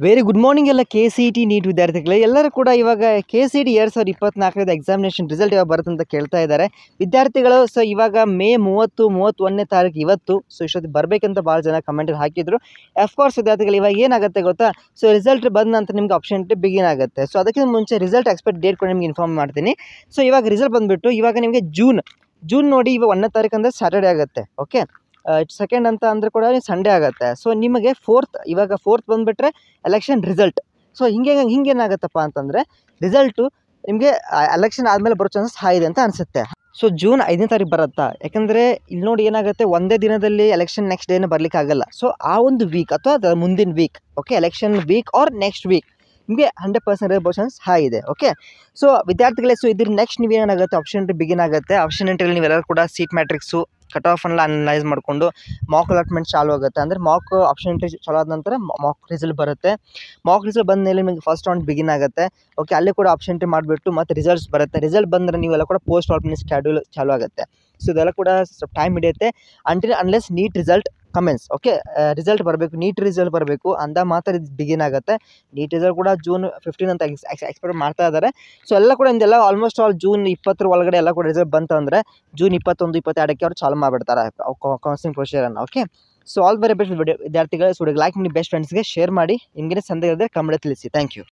Very good morning ಎಲ್ಲ KCET neat ವಿದ್ಯಾರ್ಥಿಗಳೇ. ಎಲ್ಲರೂ ಕೂಡ ಇವಾಗ KCET 2024 ಎಕ್ಸಾಮಿನೇಷನ್ ರಿಸಲ್ಟ್ ಯಾವಾಗ ಬರುತ್ತೆ ಅಂತ ಕೇಳ್ತಾ ಇದ್ದಾರೆ ವಿದ್ಯಾರ್ಥಿಗಳು. ಸೊ ಇವಾಗ ಮೇ 31ನೇ ತಾರೀಕು ಇವತ್ತು. ಸೊ ಇಷ್ಟೊತ್ತಿಗೆ ಬರಬೇಕಂತ ಭಾಳ ಜನ ಕಮೆಂಟಲ್ಲಿ ಹಾಕಿದ್ರು. ಅಫ್ಕೋರ್ಸ್ ವಿದ್ಯಾರ್ಥಿಗಳು ಇವಾಗ ಏನಾಗುತ್ತೆ ಗೊತ್ತಾ, ಸೊ ರಿಸಲ್ಟ್ ಬಂದ ನಂತರ ನಿಮ್ಗೆ ಆಪ್ಷನ್ ಬಿಗಿನ್ ಆಗುತ್ತೆ. ಸೊ ಅದಕ್ಕಿಂತ ಮುಂಚೆ ರಿಸಲ್ಟ್ ಎಕ್ಸ್ಪೆಕ್ಟ್ ಡೇಟ್ ಕೂಡ ನಿಮ್ಗೆ ಇನ್ಫಾರ್ಮ್ ಮಾಡ್ತೀನಿ. ಸೊ ಇವಾಗ ರಿಸಲ್ಟ್ ಬಂದುಬಿಟ್ಟು ಇವಾಗ ನಿಮಗೆ ಜೂನ್ ನೋಡಿ, ಇವಾಗ 1ನೇ ತಾರೀಕು ಅಂದರೆ ಸ್ಯಾಟರ್ಡೇ ಆಗುತ್ತೆ. ಓಕೆ, ಸೆಕೆಂಡ್ ಅಂತ ಅಂದರೆ ಕೂಡ ಸಂಡೇ ಆಗುತ್ತೆ. ಸೊ ನಿಮಗೆ ಇವಾಗ ಫೋರ್ತ್ ಬಂದುಬಿಟ್ರೆ ಎಲೆಕ್ಷನ್ ರಿಸಲ್ಟ್. ಸೊ ಹಿಂಗೇನಾಗುತ್ತಪ್ಪ ಅಂತಂದರೆ ರಿಸಲ್ಟು ನಿಮಗೆ ಎಲೆಕ್ಷನ್ ಆದಮೇಲೆ ಬರೋ ಚಾನ್ಸಸ್ ಹೈ ಇದೆ ಅಂತ ಅನಿಸುತ್ತೆ. ಸೊ ಜೂನ್ 5ನೇ ತಾರೀಕು ಬರುತ್ತಾ, ಯಾಕಂದರೆ ಇಲ್ಲಿ ನೋಡಿ ಏನಾಗುತ್ತೆ, ಒಂದೇ ದಿನದಲ್ಲಿ ಎಲೆಕ್ಷನ್ ನೆಕ್ಸ್ಟ್ ಡೇನೇ ಬರಲಿಕ್ಕಾಗಲ್ಲ. ಸೊ ಆ ಒಂದು ವೀಕ್ ಅಥವಾ ಅದರ ಮುಂದಿನ week, okay, election week or next week ನಿಮಗೆ 100% ಬರೋ ಚಾನ್ಸ್ ಹೈ ಇದೆ. ಓಕೆ, ಸೊ ವಿದ್ಯಾರ್ಥಿಗಳೇ, ಸೊ ಇದ್ರ ನೆಕ್ಸ್ಟ್ ನೀವೇನಾಗುತ್ತೆ, ಆಪ್ಷನ್ ಬಿಗಿನ್ ಆಗುತ್ತೆ. ಆಪ್ಷನ್ ಎಂಟ್ರಿಯಲ್ಲಿ ನೀವೆಲ್ಲರೂ ಕೂಡ ಸೀಟ್ ಮ್ಯಾಟ್ರಿಕ್ಸು ಕಟ್ ಆಫ್ ಅನ್ನ ಅನಲೈಸ್ ಮಾಡಿಕೊಂಡು ಮಾಕ್ ಅಲಾಟ್ಮೆಂಟ್ ಚಾಲು ಆಗುತ್ತೆ. ಅಂದರೆ ಮಾಕ್ ಆಪ್ಷನ್ ಎಂಟ್ರಿ ಚಾಲು ಆದ ನಂತರ ಮಾಕ್ ರಿಸಲ್ಟ್ ಬರುತ್ತೆ. ಮಾಕ್ ರಿಸಲ್ಟ್ ಬಂದ ಮೇಲೆ ನಿಮಗೆ ಫಸ್ಟ್ ರೌಂಡ್ ಬಿಗಿನ್ ಆಗುತ್ತೆ. ಓಕೆ, ಅಲ್ಲಿ ಕೂಡ ಆಪ್ಷನ್ ಎಂಟ್ರಿ ಮಾಡಿಬಿಟ್ಟು ಮತ್ತೆ ರಿಸಲ್ಟ್ಸ್ ಬರುತ್ತೆ. ರಿಸಲ್ಟ್ ಬಂದರೆ ನೀವೆಲ್ಲ ಕೂಡ ಪೋಸ್ಟ್ ಆಲ್ಟರ್ನೇಟ್ ಸ್ಕೆಡ್ಯೂಲ್ ಚಾಲು ಆಗುತ್ತೆ. ಸೊ ಇದೆಲ್ಲ ಕೂಡ ಸ್ವಲ್ಪ ಟೈಮ್ ಹಿಡಿಯುತ್ತೆ unless NEET result commence. Okay, result ಬರಬೇಕು, ನೀಟ್ ರಿಸಲ್ಟ್ ಬರಬೇಕು ಅಂದ ಮಾತ್ರ ಇದು ಬಿಗಿನ್ ಆಗುತ್ತೆ. ನೀಟ್ ರಿಸಲ್ಟ್ ಕೂಡ ಜೂನ್ 15 ಅಂತ ಎಕ್ಸ್ಪೆಕ್ಟ್ ಮಾಡ್ತಾ ಇದ್ದಾರೆ. ಸೊ ಎಲ್ಲ ಕೂಡ ಇದೆಲ್ಲ ಆಲ್ಮೋಸ್ಟ್ ಆಲ್ ಜೂನ್ 20 ಒಳಗಡೆ ಎಲ್ಲ ಕೂಡ ರಿಸಲ್ಟ್ ಬಂತು ಅಂದರೆ ಜೂನ್ 21, 22ಕ್ಕೆ ಅವ್ರು ಚಾಲು ಮಾಡಿಬಿಡ್ತಾರೆ ಕೌನ್ಸಿಲಿಂಗ್ ಪ್ರೊಸೀಜರನ್ನು. Okay, so all very best ವಿದ್ಯಾರ್ಥಿಗಳು. ಸೊ ಲೈಕ್ ಮಾಡಿ ಬೆಸ್ಟ್ ಫ್ರೆಂಡ್ಸ್ಗೆ ಶೇರ್ ಮಾಡಿ. ನಿಮಗೆ ಸಂದೇಹ ಇದ್ದರೆ ಕಮೆಂಟ್ ತಿಳಿಸಿ. Thank you.